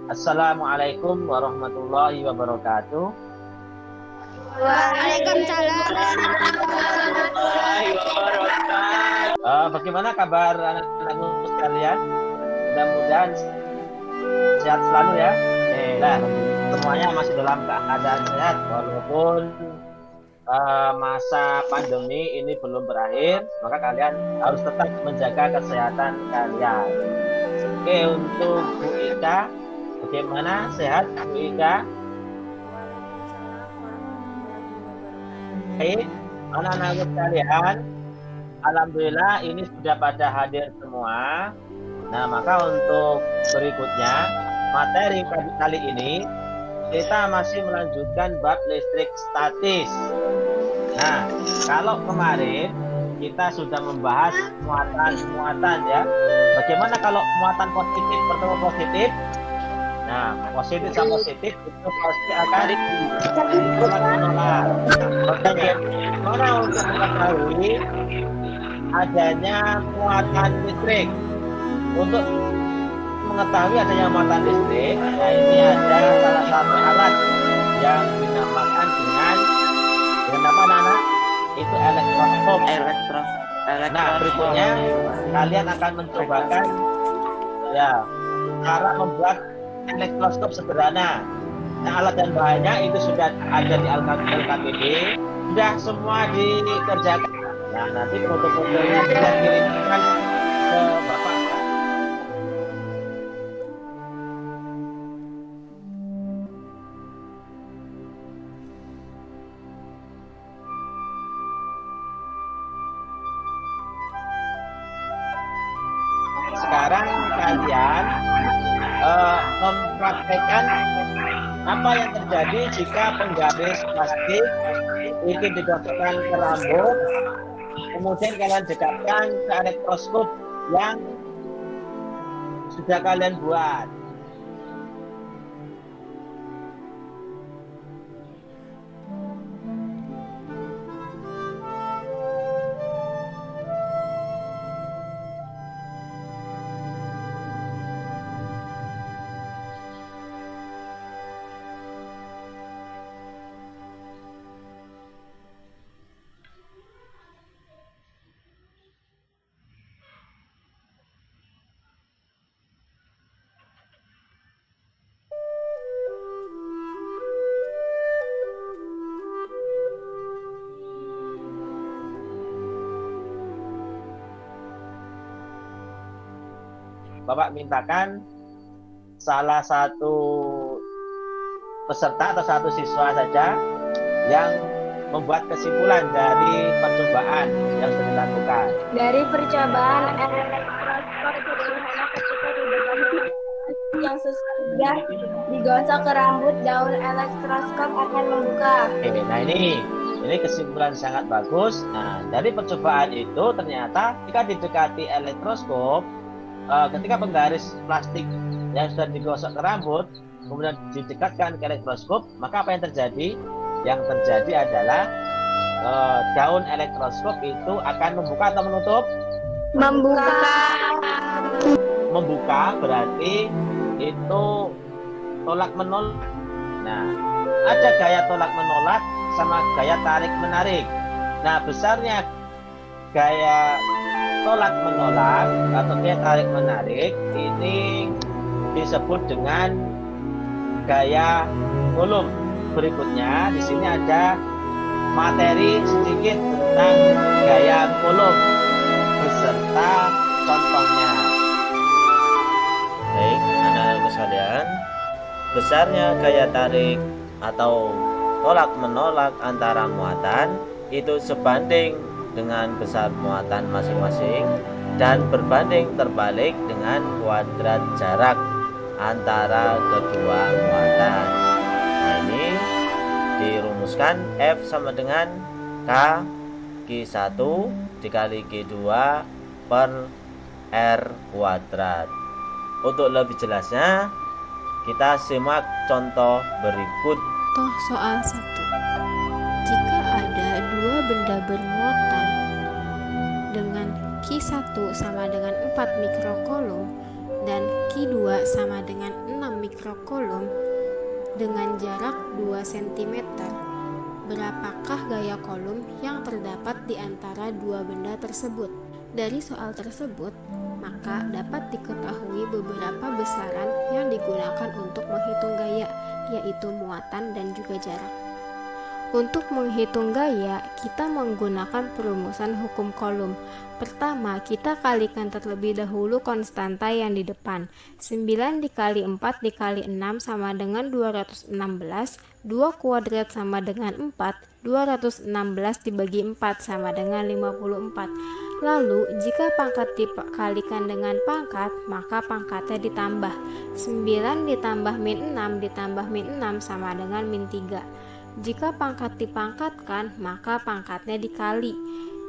Assalamualaikum warahmatullahi wabarakatuh. Waalaikumsalam warahmatullahi wabarakatuh. Bagaimana kabar anak-anakku sekalian? Mudah-mudahan sehat selalu ya. Nah, semuanya masih dalam keadaan sehat walaupun masa pandemi ini belum berakhir, maka kalian harus tetap menjaga kesehatan kalian. Oke, untuk Bu Ika, bagaimana sehat Bu Ika? Baik, anak-anak sekalian, alhamdulillah ini sudah pada hadir semua. Nah, maka untuk berikutnya materi kali ini kita masih melanjutkan bab listrik statis. Nah, kalau kemarin kita sudah membahas muatan ya. Bagaimana kalau muatan positif bertemu positif? Nah, positif sama positif itu pasti akan menolak. Bagaimana untuk mengetahui adanya muatan listrik? Untuk mengetahui adanya muatan listrik, nah ini ada salah satu alat yang dinamakan dengan apa anak-anak? Itu elektroskop. Nah, berikutnya kalian akan mencobakan ya cara membuat elektroskop sederhana. Nah, alat dan bahannya itu sudah ada di LKPD, sudah semua dikerjakan. Nah, nanti foto-fotonya bisa kirimkan ke Bapak. Sekarang kalian mempraktekkan apa yang terjadi jika penggaris plastik itu digosokkan ke rambut, kemudian kalian dekatkan ke elektroskop yang sudah kalian buat. Bapak mintakan salah satu peserta atau satu siswa saja yang membuat kesimpulan dari percobaan yang sudah dilakukan. Dari percobaan elektroskop sederhana ketika yang sesudah digosok ke rambut, daun elektroskop akan membuka. Oke, nah ini kesimpulan sangat bagus. Nah, dari percobaan itu ternyata jika didekati elektroskop, ketika penggaris plastik yang sudah digosok ke rambut kemudian didekatkan ke elektroskop, maka apa yang terjadi? Yang terjadi adalah daun elektroskop itu akan membuka atau menutup? Membuka berarti itu tolak menolak. Nah, ada gaya tolak menolak sama gaya tarik menarik. Nah, besarnya gaya tolak menolak atau gaya tarik menarik ini disebut dengan gaya Coulomb. Berikutnya di sini ada materi sedikit tentang gaya Coulomb beserta contohnya. Baik, anak-anakku sekalian, besarnya gaya tarik atau tolak menolak antara muatan itu sebanding dengan besar muatan masing-masing dan berbanding terbalik dengan kuadrat jarak antara kedua muatan. Nah, ini dirumuskan F sama dengan K Q1 dikali Q2 per R kuadrat. Untuk lebih jelasnya, kita simak contoh berikut. Contoh soal 1. Jika ada dua benda bermuatan dengan Q1 sama dengan 4 mikrocoulomb dan Q2 sama dengan 6 mikrokulum dengan jarak 2 cm. Berapakah gaya kolom yang terdapat di antara dua benda tersebut? Dari soal tersebut, maka dapat diketahui beberapa besaran yang digunakan untuk menghitung gaya, yaitu muatan dan juga jarak. Untuk menghitung gaya, kita menggunakan perumusan hukum kolom. Pertama, kita kalikan terlebih dahulu konstanta yang di depan. 9 dikali 4 dikali 6 sama dengan 216, 2 kuadrat sama dengan 4, 216 dibagi 4 sama dengan 54. Lalu, jika pangkat dikalikan dengan pangkat, maka pangkatnya ditambah. 9 ditambah min 6 ditambah min 6 sama dengan min 3. Jika pangkat dipangkatkan, maka pangkatnya dikali.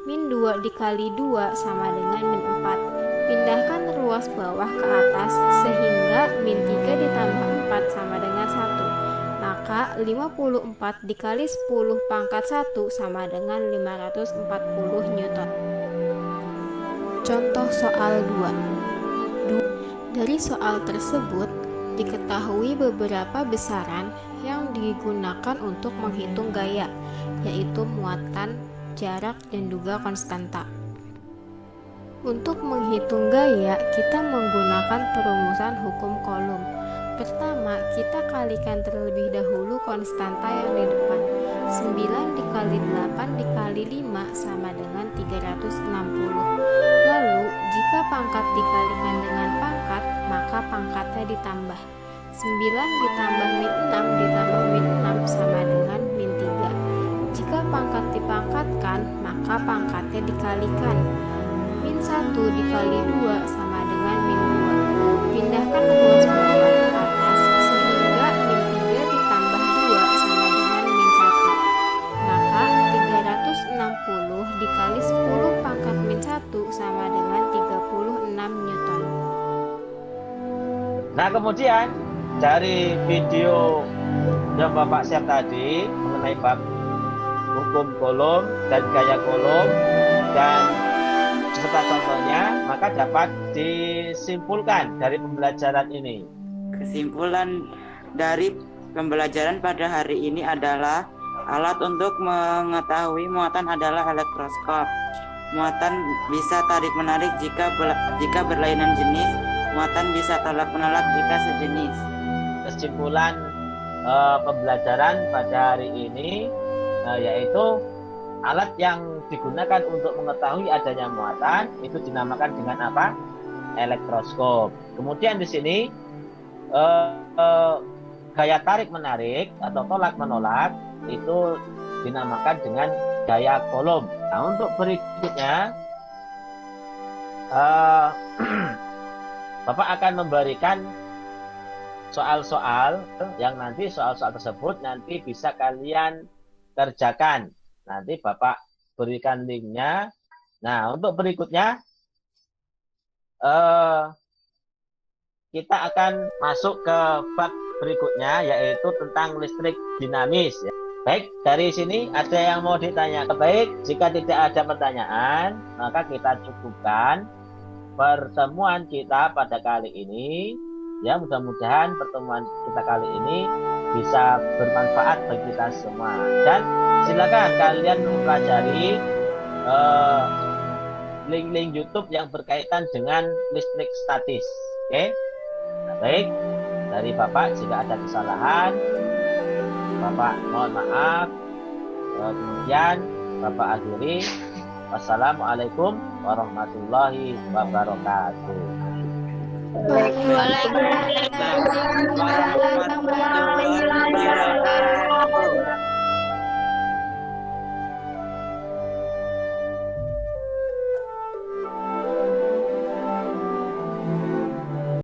Min 2 dikali 2 sama dengan min 4. Pindahkan ruas bawah ke atas sehingga min 3 ditambah 4 sama dengan 1. Maka 54 dikali 10 pangkat 1 sama dengan 540 Newton. Contoh soal 2. Dari soal tersebut, diketahui beberapa besaran yang digunakan untuk menghitung gaya, yaitu muatan, jarak, dan juga konstanta. Untuk menghitung gaya, kita menggunakan perumusan hukum kolom. Pertama, kita kalikan terlebih dahulu konstanta yang di depan. 9 dikali 8 dikali 5 sama dengan 360. Lalu, jika pangkat dikalikan dengan pangkat, maka pangkatnya ditambah. 9 ditambah min 6 ditambah min 6 sama dengan min 3. Jika pangkat dipangkatkan, maka pangkatnya dikalikan. Min 1 dikali 2 sama dengan min 2. Pindahkan ruas bawah ke atas sehingga min 3 ditambah 2 sama dengan min 1. Maka 360 dikali 10 pangkat min 1 sama dengan 36 Newton. Nah, kemudian dari video yang Bapak share tadi mengenai bab hukum kolom dan gaya kolom dan serta contohnya, maka dapat disimpulkan dari pembelajaran ini. Kesimpulan dari pembelajaran pada hari ini adalah alat untuk mengetahui muatan adalah elektroskop. Muatan bisa tarik-menarik jika berlainan jenis. Muatan bisa tolak-menolak jika sejenis. Kesimpulan pembelajaran pada hari ini yaitu alat yang digunakan untuk mengetahui adanya muatan itu dinamakan dengan apa? Elektroskop. Kemudian di sini gaya tarik menarik atau tolak menolak itu dinamakan dengan gaya kolom. Nah, untuk berikutnya Bapak akan memberikan soal-soal yang nanti soal-soal tersebut nanti bisa kalian kerjakan. Nanti Bapak berikan linknya. Nah, untuk berikutnya kita akan masuk ke bab berikutnya yaitu tentang listrik dinamis. Baik, dari sini ada yang mau ditanya? Baik, jika tidak ada pertanyaan, maka kita cukupkan pertemuan kita pada kali ini. Ya, mudah-mudahan pertemuan kita kali ini bisa bermanfaat bagi kita semua. Dan silakan kalian mempelajari link-link YouTube yang berkaitan dengan listrik statis. Oke? Nah, baik, dari Bapak jika ada kesalahan, Bapak mohon maaf. Kemudian Bapak akhiri. Wassalamualaikum warahmatullahi wabarakatuh. Waalaikumsalam warahmatullahi wabarakatuh.